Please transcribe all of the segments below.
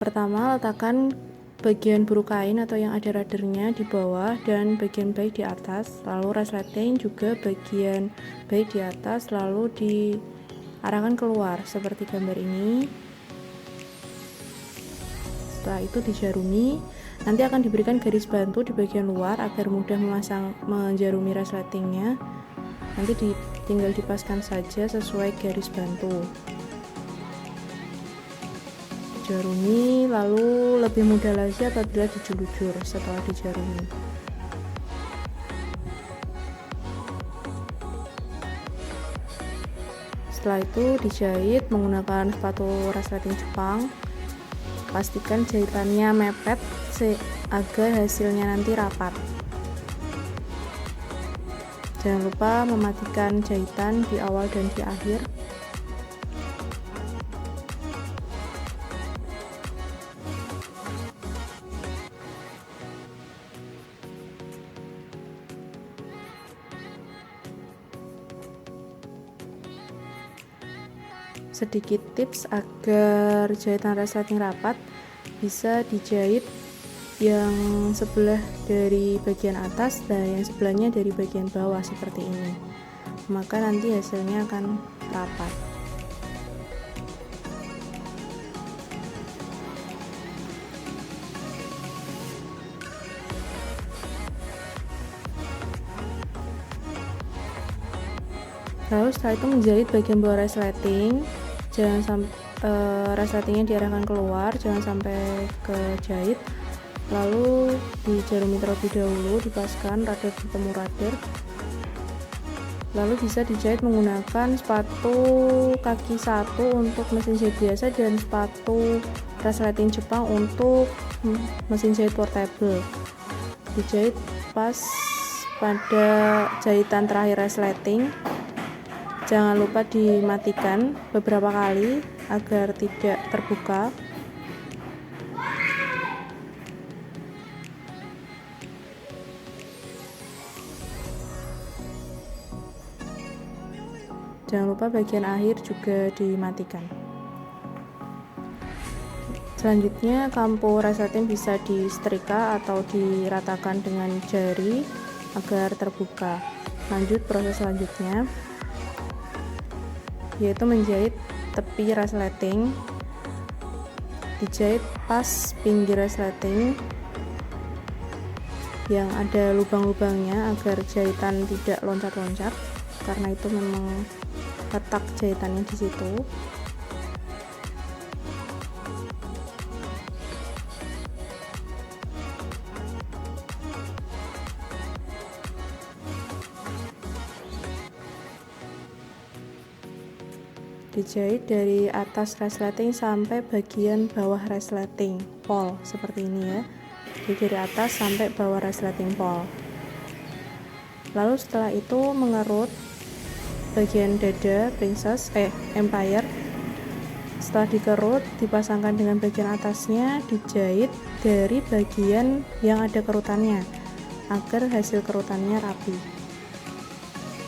Pertama, letakkan bagian buru kain atau yang ada radernya di bawah dan bagian baik di atas, lalu resleting juga bagian baik di atas, lalu diarahkan keluar seperti gambar ini. Setelah itu dijarumi, nanti akan diberikan garis bantu di bagian luar agar mudah menjarumi resletingnya. Nanti tinggal dipaskan saja sesuai garis bantu. Jarumi, lalu lebih mudah lagi apabila dijulur setelah dijarumi. Setelah itu dijahit menggunakan sepatu resleting Jepang. Pastikan jahitannya mepet agar hasilnya nanti rapat. Jangan lupa mematikan jahitan di awal dan di akhir. Sedikit tips agar jahitan resleting rapat, bisa dijahit yang sebelah dari bagian atas dan yang sebelahnya dari bagian bawah seperti ini, maka nanti hasilnya akan rapat. Lalu setelah itu menjahit bagian bawah resleting, jangan sampai resletingnya diarahkan keluar, jangan sampai ke jahit. Lalu dijarumi terlebih dahulu, dipaskan rader bertemu rader. Lalu bisa dijahit menggunakan sepatu kaki 1 untuk mesin jahit biasa dan sepatu resleting Jepang untuk mesin jahit portable. Dijahit pas pada jahitan terakhir resleting. Jangan lupa dimatikan beberapa kali agar tidak terbuka. Jangan lupa bagian akhir juga dimatikan. Selanjutnya, kampo resleting bisa disetrika atau diratakan dengan jari agar terbuka. Lanjut proses selanjutnya, yaitu menjahit tepi resleting. Dijahit pas pinggir resleting yang ada lubang-lubangnya agar jahitan tidak loncat-loncat, karena itu memang letak jahitannya di situ. Dijahit dari atas resleting sampai bagian bawah resleting pol seperti ini ya. Jadi dari atas sampai bawah resleting pol. Lalu setelah itu mengerut bagian dada empire. Setelah dikerut, dipasangkan dengan bagian atasnya, dijahit dari bagian yang ada kerutannya agar hasil kerutannya rapi.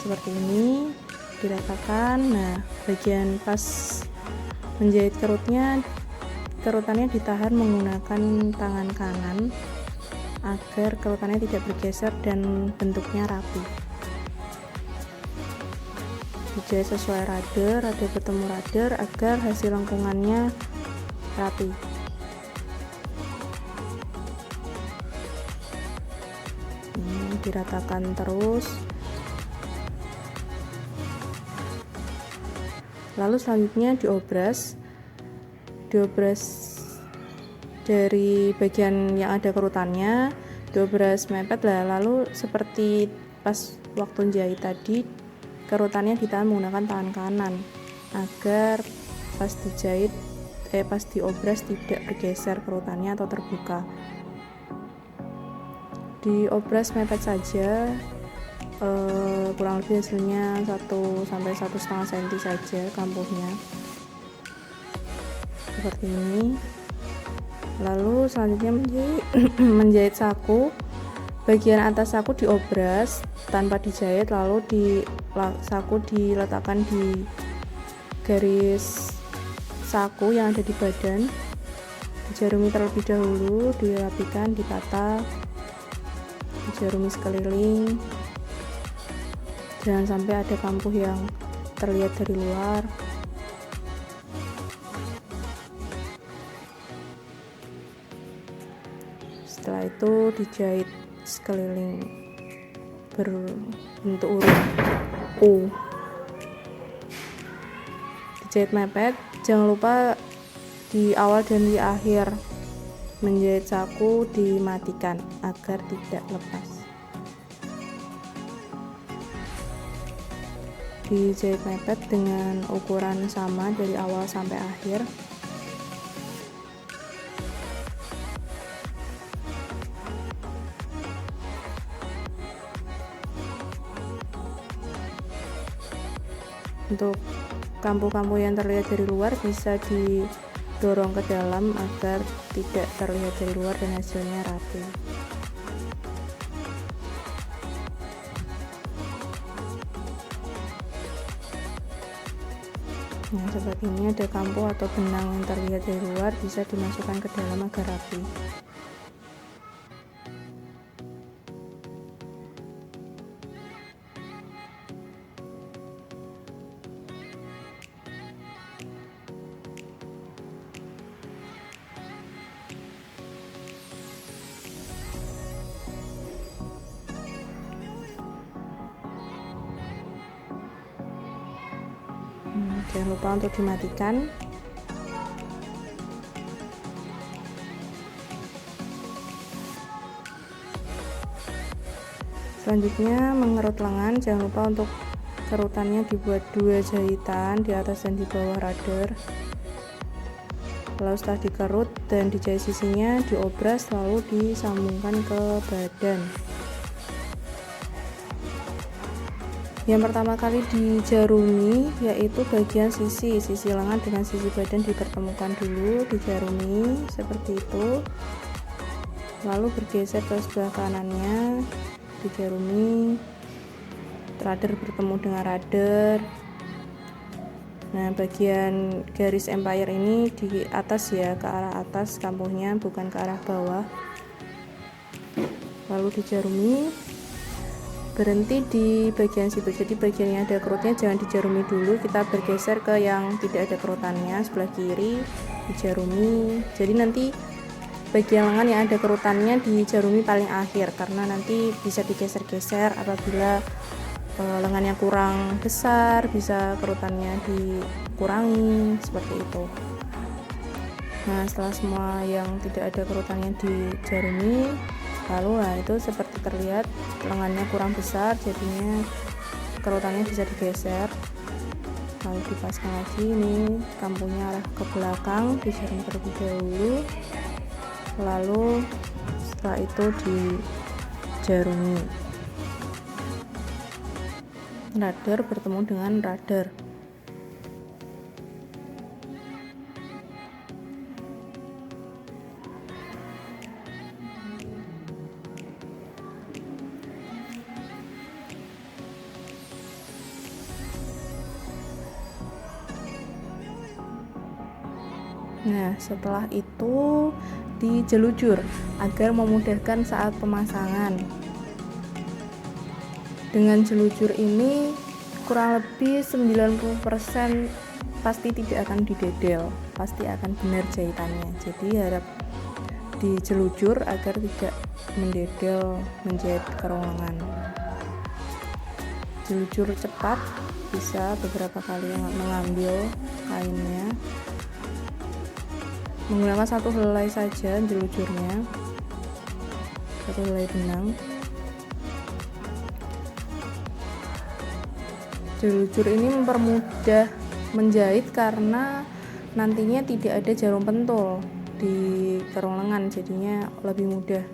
Seperti ini diratakan. Nah, bagian pas menjahit kerutannya ditahan menggunakan tangan kanan agar kerutannya tidak bergeser dan bentuknya rapi. Dijahit sesuai rader bertemu rader agar hasil lengkungannya rapi. Ini diratakan terus. Lalu selanjutnya diobras dari bagian yang ada kerutannya, diobras mepet lah. Lalu seperti pas waktu jahit tadi, kerutannya ditahan menggunakan tangan kanan agar pas diobras tidak bergeser kerutannya atau terbuka. Diobras mepet saja. Kurang lebih hasilnya 1 sampai 1,5 cm saja kampuhnya seperti ini. Lalu selanjutnya menjahit saku. Bagian atas saku diobras tanpa dijahit, lalu saku diletakkan di garis saku yang ada di badan. Dijarumi terlebih dahulu, dirapikan, ditata, dijarumi sekeliling, jangan sampai ada kampuh yang terlihat dari luar. Setelah itu dijahit sekeliling berbentuk huruf U. Dijahit mepet, jangan lupa di awal dan di akhir menjahit saku dimatikan agar tidak lepas. Dijahit mepet dengan ukuran sama dari awal sampai akhir. Untuk kampuh-kampuh yang terlihat dari luar bisa didorong ke dalam agar tidak terlihat dari luar dan hasilnya rapi. Nah, seperti ini ada kampuh atau benang yang terlihat dari luar, bisa dimasukkan ke dalam agar rapi. Jangan lupa untuk dimatikan. Selanjutnya mengerut lengan, jangan lupa untuk kerutannya dibuat 2 jahitan di atas dan di bawah rudder. Lalu setelah dikerut dan dijahit sisinya, diobras lalu disambungkan ke badan. Yang pertama kali dijarumi yaitu bagian sisi lengan dengan sisi badan dipertemukan dulu, dijarumi seperti itu. Lalu bergeser ke sebelah kanannya, dijarumi, rudder bertemu dengan rudder. Nah, bagian garis empire ini di atas ya, ke arah atas kampuhnya, bukan ke arah bawah. Lalu dijarumi, berhenti di bagian situ. Jadi bagian yang ada kerutnya jangan dijarumi dulu, kita bergeser ke yang tidak ada kerutannya sebelah kiri, dijarumi. Jadi nanti bagian lengan yang ada kerutannya dijarumi paling akhir, karena nanti bisa digeser-geser apabila lengannya kurang besar, bisa kerutannya dikurangi seperti itu. Nah, setelah semua yang tidak ada kerutannya dijarumi, lalu itu seperti terlihat lengannya kurang besar, jadinya kerutannya bisa digeser. Lalu dipaskan lagi, ini kampuhnya arah ke belakang, dijarumi terlebih dahulu. Lalu setelah itu dijarumi. Rudder bertemu dengan rudder. Nah, setelah itu dijelujur agar memudahkan saat pemasangan. Dengan jelujur ini kurang lebih 90% pasti tidak akan didedel, pasti akan benar jahitannya. Jadi harap dijelujur agar tidak mendedel menjahit kerongkongan. Jelujur cepat, bisa beberapa kali mengambil kainnya. Menggunakan satu helai saja jelujurnya, satu helai benang. Jelujur ini mempermudah menjahit karena nantinya tidak ada jarum pentul di kerong lengan, jadinya lebih mudah.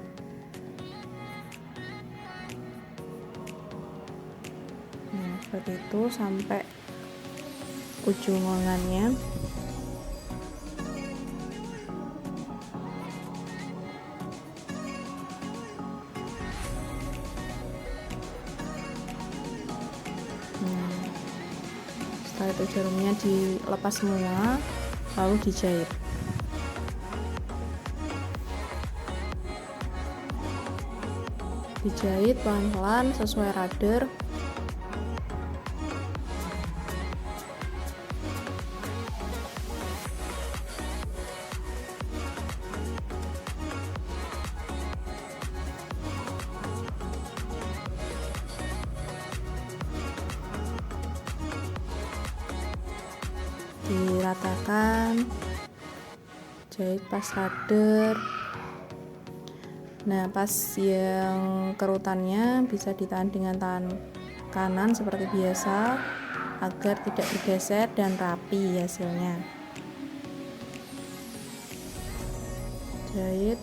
Nah, seperti itu sampai ujung lengannya. Setelah itu jarumnya dilepas semua, lalu dijahit. dijahit pelan-pelan sesuai rader. Diratakan, jahit pas rader. Nah, pas yang kerutannya bisa ditahan dengan tangan kanan seperti biasa agar tidak bergeser dan rapi hasilnya. Jahit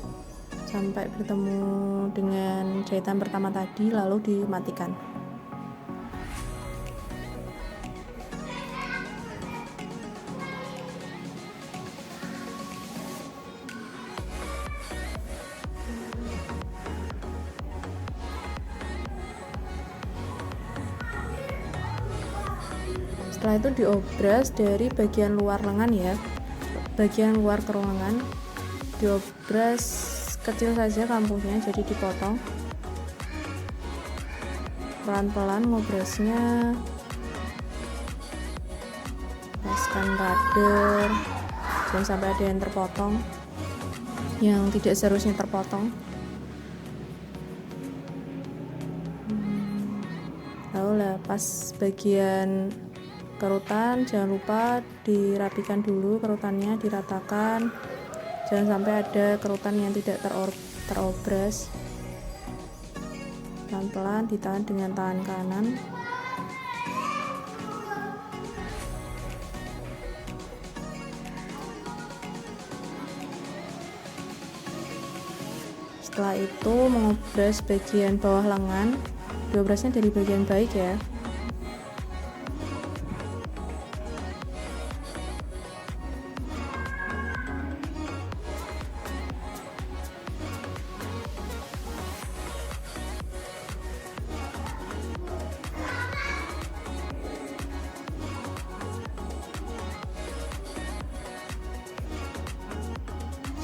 sampai bertemu dengan jahitan pertama tadi, lalu dimatikan. Setelah itu diobras dari bagian luar lengan ya, bagian luar kerongkongan diobras kecil saja kampuhnya, jadi dipotong pelan-pelan ngobrasnya. Paskan rader, jangan sampai ada yang terpotong, yang tidak seharusnya terpotong. Lalu pas bagian kerutan jangan lupa dirapikan dulu kerutannya, diratakan, jangan sampai ada kerutan yang tidak terobras. Pelan-pelan ditahan dengan tangan kanan. Setelah itu mengobras bagian bawah lengan, diobrasnya dari bagian baik ya.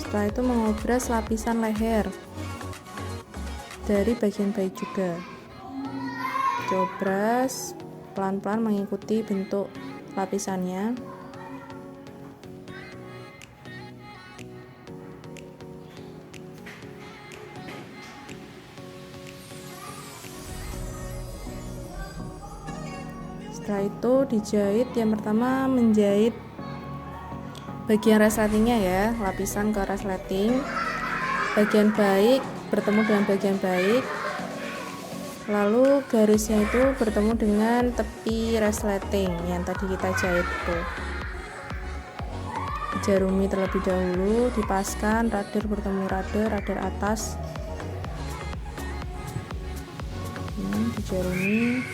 Setelah itu mengobras lapisan leher dari bagian baik juga. Diobras pelan-pelan mengikuti bentuk lapisannya. Setelah itu dijahit, yang pertama menjahit bagian resletingnya ya, lapisan ke resleting, bagian baik bertemu dengan bagian baik, lalu garisnya itu bertemu dengan tepi resleting yang tadi kita jahit tuh. Dijarumi terlebih dahulu, dipaskan, rader bertemu rader atas, dijarumi,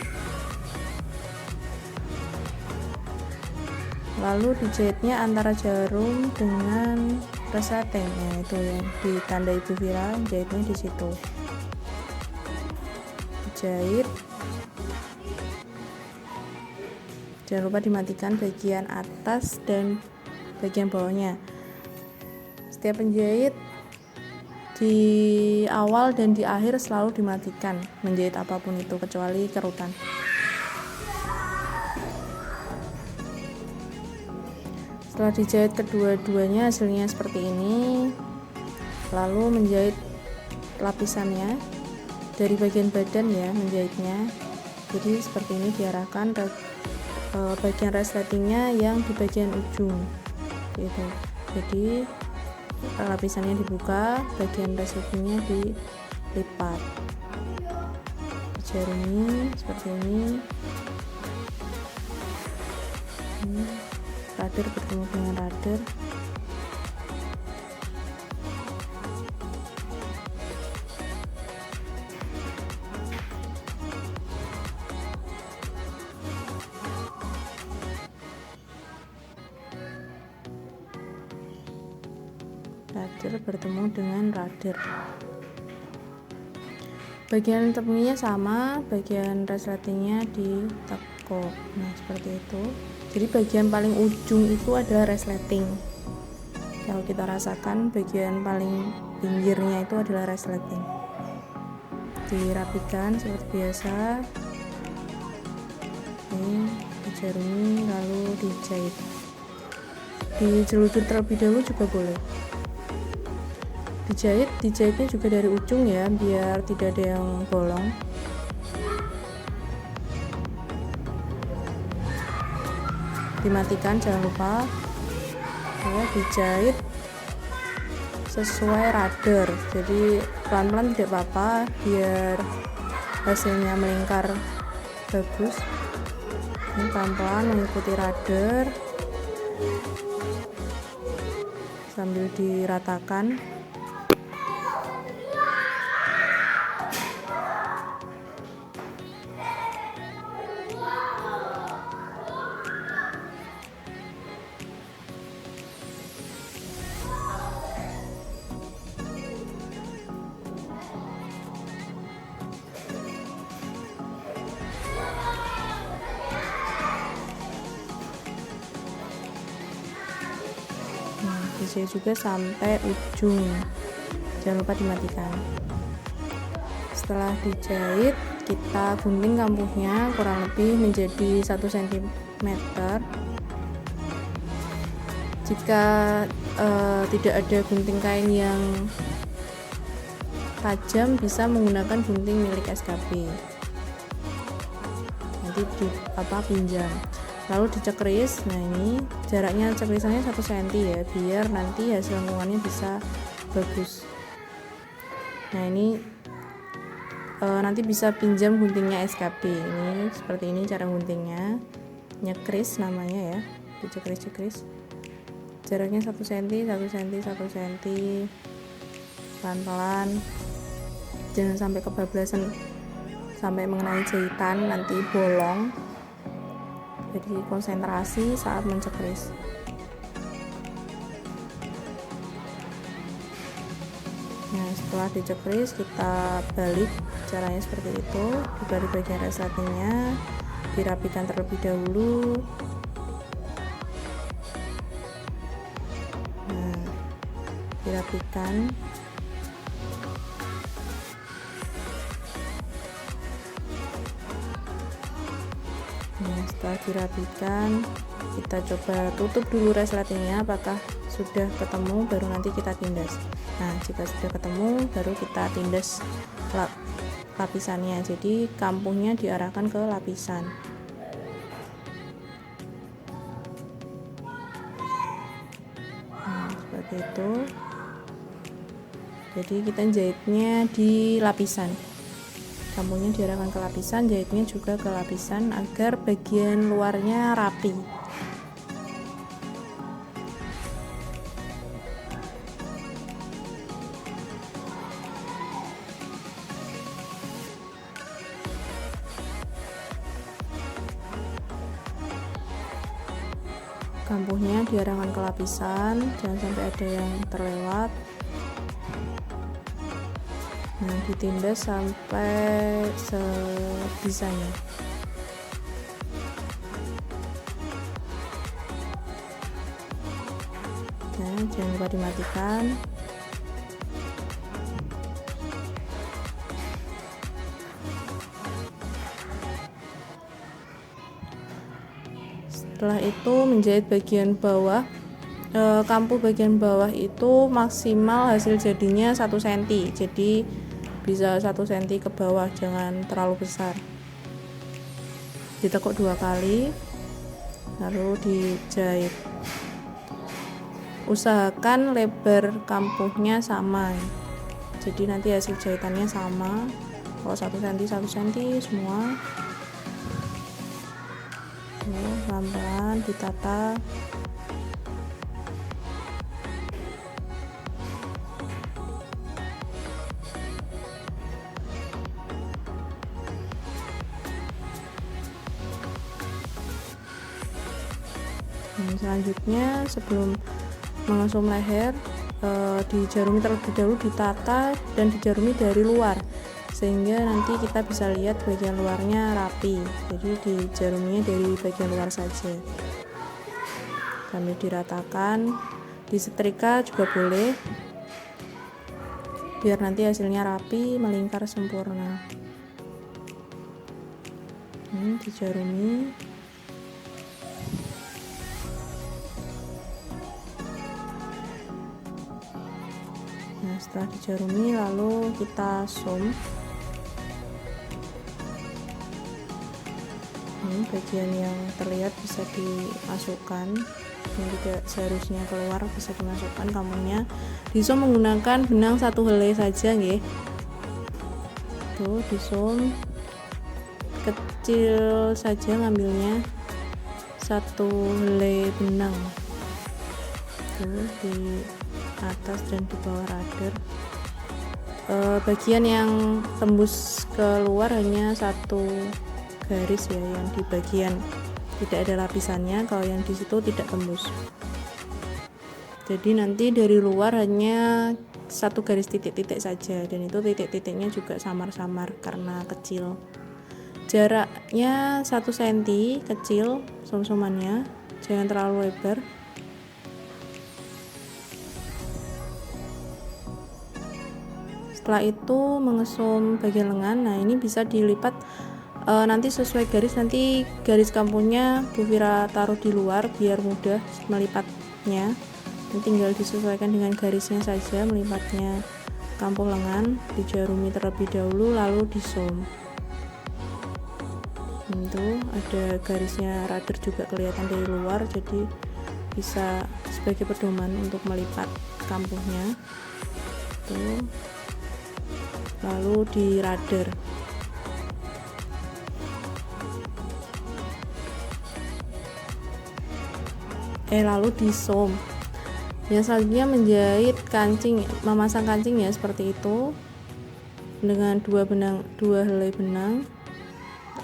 lalu dijahitnya antara jarum dengan resleting. Nah, itu yang ditanda Ibu Vira, jahitnya di situ. Dijahit, jangan lupa dimatikan bagian atas dan bagian bawahnya. Setiap penjahit di awal dan di akhir selalu dimatikan menjahit apapun itu kecuali kerutan. Setelah dijahit kedua-duanya hasilnya seperti ini, lalu menjahit lapisannya dari bagian badan ya, menjahitnya. Jadi seperti ini diarahkan bagian resletingnya yang di bagian ujung gitu. Jadi lapisannya dibuka, bagian resletingnya dilipat, dijarumi seperti ini. Rader bertemu dengan rader. Rader bertemu dengan rader. Bagian tepungnya sama, bagian resletingnya ditekuk. Nah, seperti itu. Jadi bagian paling ujung itu adalah resleting. Kalau kita rasakan bagian paling pinggirnya itu adalah resleting. dirapikan seperti biasa. Ini dijarumi lalu dijahit. Dijelujur terlebih dahulu juga boleh. Dijahitnya juga dari ujung ya, biar tidak ada yang bolong. Dimatikan jangan lupa ya, dijahit sesuai rader, jadi pelan-pelan tidak apa-apa biar hasilnya melingkar bagus. Ini pelan-pelan mengikuti rader sambil diratakan. Dijahit juga sampai ujung, jangan lupa dimatikan. Setelah dijahit, kita gunting kampuhnya kurang lebih menjadi 1 cm. Jika tidak ada gunting kain yang tajam, bisa menggunakan gunting milik SKP, nanti pinjam. Lalu dicekris. Nah, ini jaraknya cekrisannya 1 cm ya, biar nanti hasil lengkungannya bisa bagus. Nah, ini nanti bisa pinjam guntingnya SKP. Ini seperti ini cara guntingnya, nyekris namanya ya, dicekris-cekris. Jaraknya 1 cm, 1 cm, 1 cm, pelan-pelan, jangan sampai kebablasan sampai mengenai jahitan, nanti bolong. Jadi konsentrasi saat mencekris. Nah, setelah dicekris kita balik, caranya seperti itu. Dibalik bagian resletingnya, dirapikan terlebih dahulu. Nah, dirapikan. Nah, setelah dirapikan, kita coba tutup dulu resletingnya, apakah sudah ketemu, baru nanti kita tindas. Nah, jika sudah ketemu, baru kita tindas lapisannya. Jadi kampuhnya diarahkan ke lapisan. Nah, seperti itu. Jadi kita jahitnya di lapisan. Kampuhnya diarahkan ke lapisan, jahitnya juga ke lapisan agar bagian luarnya rapi. Kampuhnya diarahkan ke lapisan, jangan sampai ada yang terlewat. Nah, ditindas sampai sebisanya. Nah, jangan lupa dimatikan. Setelah itu menjahit bagian bawah. Kampuh bagian bawah itu maksimal hasil jadinya 1 cm, jadi bisa 1 cm ke bawah, jangan terlalu besar. Ditekuk 2 kali lalu dijahit. Usahakan lebar kampuhnya sama, jadi nanti hasil jahitannya sama. Kalau 1 cm 1 cm semua. Pelan-pelan ditata. Selanjutnya, sebelum mengesum leher, dijarumi terlebih dahulu, ditata dan dijarumi dari luar, sehingga nanti kita bisa lihat bagian luarnya rapi. Jadi dijaruminya dari bagian luar saja, sambil diratakan. Disetrika juga boleh. biar nanti hasilnya rapi, melingkar sempurna. Dijarumi. Nah, setelah dijarumi lalu kita zoom. Ini bagian yang terlihat bisa dimasukkan, yang tidak seharusnya keluar bisa dimasukkan kampungnya. Di zoom menggunakan benang 1 helai saja nggih. Tuh, di zoom kecil saja ngambilnya, 1 helai benang. Tuh, di atas dan di bawah rudder. Bagian yang tembus keluar hanya 1 garis ya, yang di bagian tidak ada lapisannya. Kalau yang di situ tidak tembus, jadi nanti dari luar hanya 1 garis titik-titik saja, dan itu titik-titiknya juga samar-samar karena kecil. Jaraknya 1 cm kecil som-somannya, jangan terlalu lebar. Setelah itu mengesum bagian lengan. Nah, ini bisa dilipat nanti sesuai garis. Nanti garis kampungnya Bu Vira taruh di luar biar mudah melipatnya. Dan tinggal disesuaikan dengan garisnya saja melipatnya kampung lengan. Dijarumi terlebih dahulu lalu disum. Itu ada garisnya rudder juga kelihatan dari luar, jadi bisa sebagai pedoman untuk melipat kampungnya. Tuh. Lalu di rudder. Lalu di seam. Yang selanjutnya menjahit kancing, memasang kancing ya, seperti itu dengan 2 helai benang.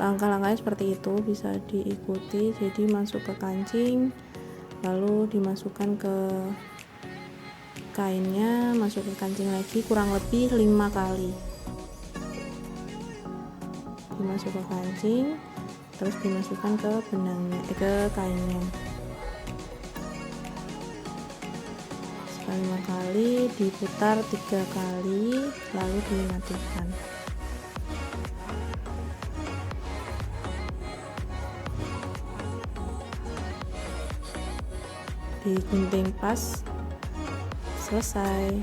Langkah-langkahnya seperti itu, bisa diikuti. Jadi masuk ke kancing, lalu dimasukkan ke kainnya, masuk ke kancing lagi kurang lebih 5 kali. Dimasuk ke kancing, terus dimasukkan ke benangnya, ke kainnya. 5 kali, diputar 3 kali, lalu dimatikan. Digunting pas, selesai.